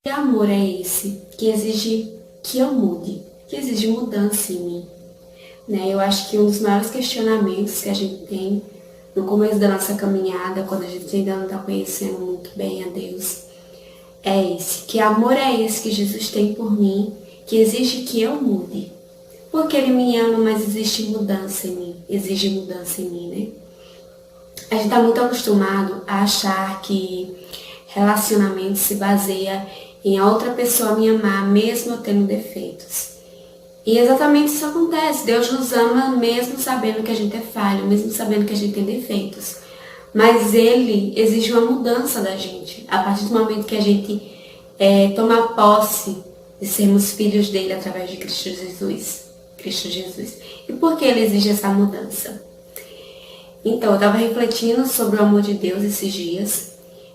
Que amor é esse que exige que eu mude, que exige mudança em mim? Eu acho que um dos maiores questionamentos que a gente tem no começo da nossa caminhada, quando a gente ainda não está conhecendo muito bem a Deus, é esse. Que amor é esse que Jesus tem por mim, que exige que eu mude? Porque Ele me ama, mas existe mudança em mim, exige mudança em mim, né? A gente está muito acostumado a achar que relacionamento se baseia em a outra pessoa me amar, mesmo eu tendo defeitos. E exatamente isso acontece. Deus nos ama mesmo sabendo que a gente é falho, mesmo sabendo que a gente tem defeitos. Mas Ele exige uma mudança da gente. A partir do momento que a gente toma posse de sermos filhos dele através de Cristo Jesus. Cristo Jesus. E por que Ele exige essa mudança? Então, eu estava refletindo sobre o amor de Deus esses dias.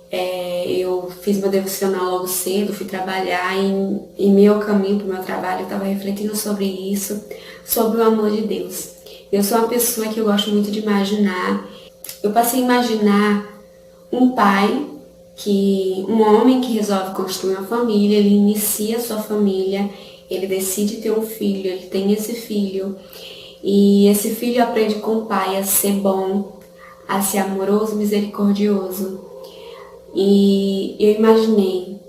Eu fiz meu devocional logo cedo, fui trabalhar em meu caminho para o meu trabalho, eu estava refletindo sobre isso, sobre o amor de Deus. Eu sou uma pessoa que eu gosto muito de imaginar. Eu passei a imaginar um pai, um homem que resolve construir uma família, ele inicia a sua família, ele decide ter um filho, ele tem esse filho, e esse filho aprende com o pai a ser bom, a ser amoroso, misericordioso. E eu imaginei,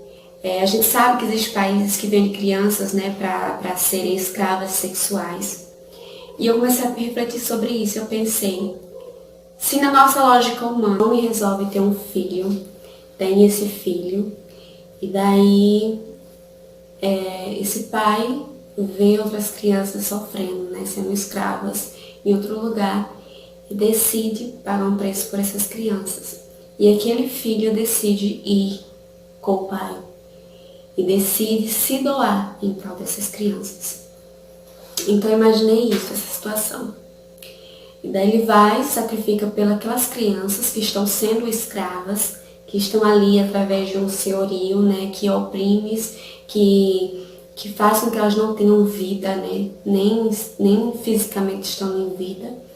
a gente sabe que existem países que vendem crianças, para serem escravas sexuais. E eu comecei a refletir sobre isso. Eu pensei, se na nossa lógica humana, o homem resolve ter um filho, tem esse filho, e daí esse pai vê outras crianças sofrendo, sendo escravas em outro lugar, e decide pagar um preço por essas crianças. E aquele filho decide ir com o pai e decide se doar em prol dessas crianças. Então eu imaginei isso, essa situação. E daí ele vai, sacrifica pelas crianças que estão sendo escravas, que estão ali através de um senhorio, que oprime, que faz com que elas não tenham vida, nem fisicamente estão em vida.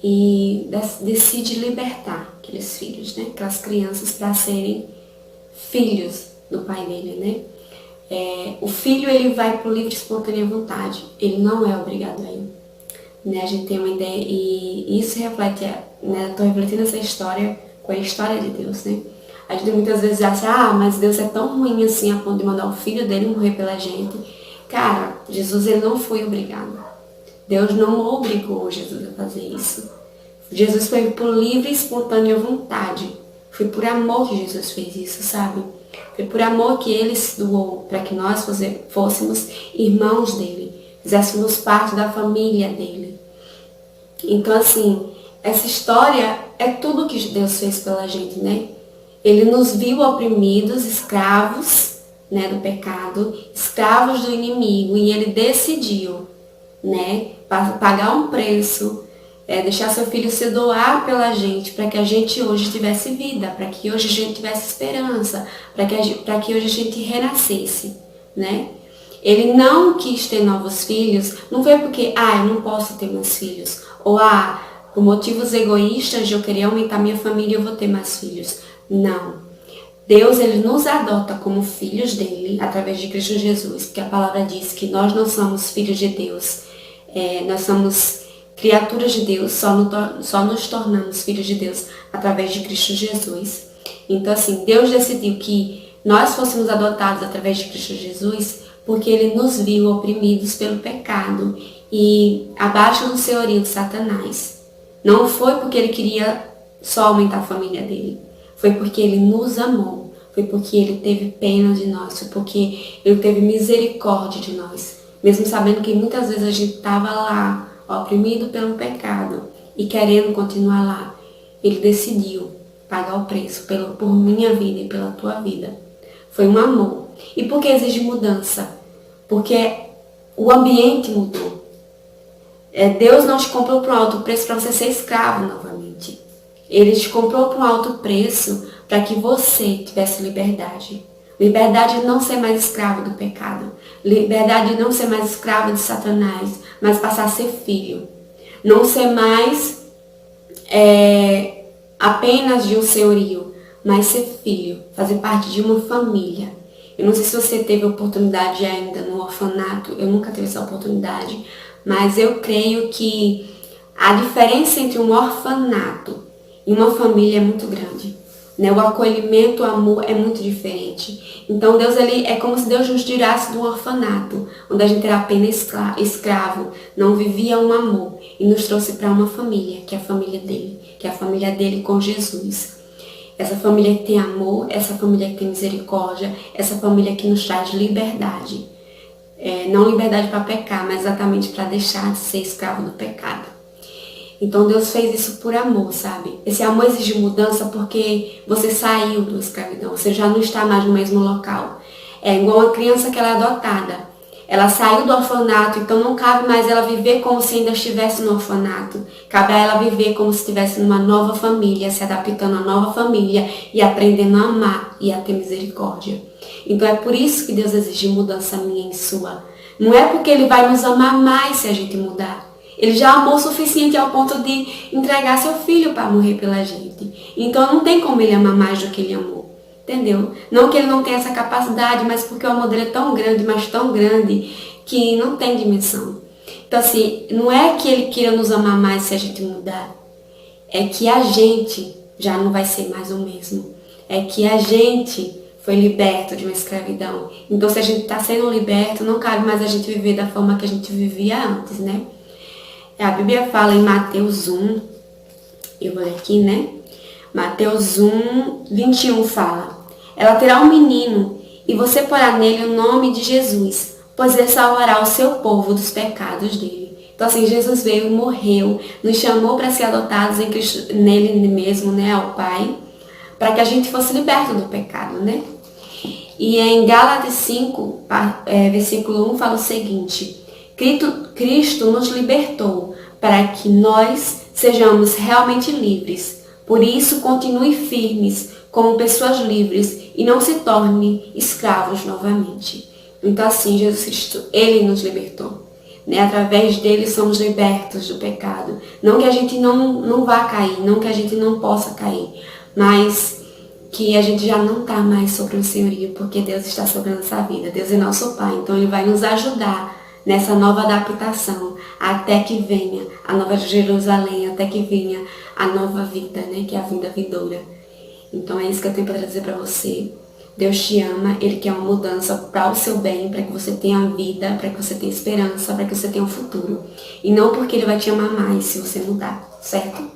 E decide libertar aqueles filhos, aquelas crianças, para serem filhos do pai dele, O filho, ele vai por livre e espontânea vontade, ele não é obrigado a ir. A gente tem uma ideia, e isso reflete, estou refletindo essa história com a história de Deus, A gente muitas vezes acha, mas Deus é tão ruim assim a ponto de mandar o filho dele morrer pela gente. Cara, Jesus, ele não foi obrigado. Deus não obrigou Jesus a fazer isso. Jesus foi por livre e espontânea vontade. Foi por amor que Jesus fez isso, sabe? Foi por amor que Ele se doou para que nós fôssemos irmãos dele, fizéssemos parte da família dele. Então, assim, essa história é tudo que Deus fez pela gente, Ele nos viu oprimidos, escravos, do pecado, escravos do inimigo, e Ele decidiu, pagar um preço, deixar seu filho se doar pela gente, para que a gente hoje tivesse vida, para que hoje a gente tivesse esperança, para que hoje a gente renascesse, Ele não quis ter novos filhos, não foi porque, eu não posso ter mais filhos, ou por motivos egoístas de eu querer aumentar minha família, eu vou ter mais filhos. Não. Deus, ele nos adota como filhos dele, através de Cristo Jesus, porque a palavra diz que nós não somos filhos de Deus, nós somos criaturas de Deus, só nos tornamos filhos de Deus através de Cristo Jesus. Então, assim, Deus decidiu que nós fôssemos adotados através de Cristo Jesus, porque Ele nos viu oprimidos pelo pecado e abaixo do senhorio de Satanás. Não foi porque Ele queria só aumentar a família dele, foi porque Ele nos amou, foi porque Ele teve pena de nós, foi porque Ele teve misericórdia de nós, mesmo sabendo que muitas vezes a gente estava lá, oprimido pelo pecado e querendo continuar lá. Ele decidiu pagar o preço por minha vida e pela tua vida. Foi um amor. E por que exige mudança? Porque o ambiente mudou. Deus não te comprou por um alto preço para você ser escravo novamente. Ele te comprou por um alto preço para que você tivesse liberdade. Liberdade de não ser mais escravo do pecado. Liberdade de não ser mais escravo de Satanás, mas passar a ser filho. Não ser mais apenas de um senhorio, mas ser filho, fazer parte de uma família. Eu não sei se você teve oportunidade ainda no orfanato, eu nunca tive essa oportunidade, mas eu creio que a diferença entre um orfanato e uma família é muito grande. Né? O acolhimento, o amor é muito diferente. Então Deus, ele, é como se Deus nos tirasse do orfanato, onde a gente era apenas escravo, não vivia um amor, e nos trouxe para uma família, que é a família dele, que é a família dele com Jesus. Essa família que tem amor, essa família que tem misericórdia, essa família que nos traz liberdade. Não liberdade para pecar, mas exatamente para deixar de ser escravo do pecado. Então Deus fez isso por amor, sabe? Esse amor exige mudança porque você saiu da escravidão, você já não está mais no mesmo local. É igual uma criança que ela é adotada. Ela saiu do orfanato, então não cabe mais ela viver como se ainda estivesse no orfanato. Cabe a ela viver como se estivesse numa nova família, se adaptando à nova família e aprendendo a amar e a ter misericórdia. Então é por isso que Deus exige mudança minha e sua. Não é porque Ele vai nos amar mais se a gente mudar. Ele já amou o suficiente ao ponto de entregar seu filho para morrer pela gente. Então não tem como Ele amar mais do que Ele amou. Entendeu? Não que Ele não tenha essa capacidade, mas porque o amor dele é tão grande, mas tão grande, que não tem dimensão. Então assim, não é que Ele queira nos amar mais se a gente mudar. É que a gente já não vai ser mais o mesmo. É que a gente foi liberto de uma escravidão. Então se a gente está sendo liberto, não cabe mais a gente viver da forma que a gente vivia antes, né? A Bíblia fala em Mateus 1, eu vou ler aqui, né? Mateus 1, 21 fala: ela terá um menino, e você porá nele o nome de Jesus, pois ele salvará o seu povo dos pecados dele. Então assim, Jesus veio, morreu, nos chamou para ser adotados em Cristo, nele mesmo, né, ao Pai, para que a gente fosse liberto do pecado, né? E em Gálatas 5, versículo 1 fala o seguinte: Cristo nos libertou para que nós sejamos realmente livres. Por isso, continue firmes como pessoas livres e não se tornem escravos novamente. Então assim, Jesus Cristo, Ele nos libertou. Né? Através dele somos libertos do pecado. Não que a gente não vá cair, não que a gente não possa cair, mas que a gente já não está mais sobre o senhorio, porque Deus está sobre a nossa vida. Deus é nosso Pai, então Ele vai nos ajudar nessa nova adaptação, até que venha a nova Jerusalém, até que venha a nova vida, né, que é a vinda vindoura. Então é isso que eu tenho para trazer para você. Deus te ama, Ele quer uma mudança para o seu bem, para que você tenha vida, para que você tenha esperança, para que você tenha um futuro. E não porque Ele vai te amar mais se você mudar, certo?